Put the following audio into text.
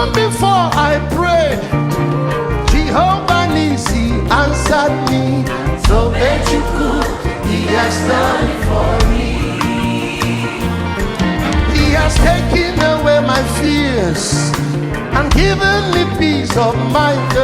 Even before I prayed, Jehovah Nissi answered me. So bet you could, He has done it for me. He has taken away my fears and given me peace of mind.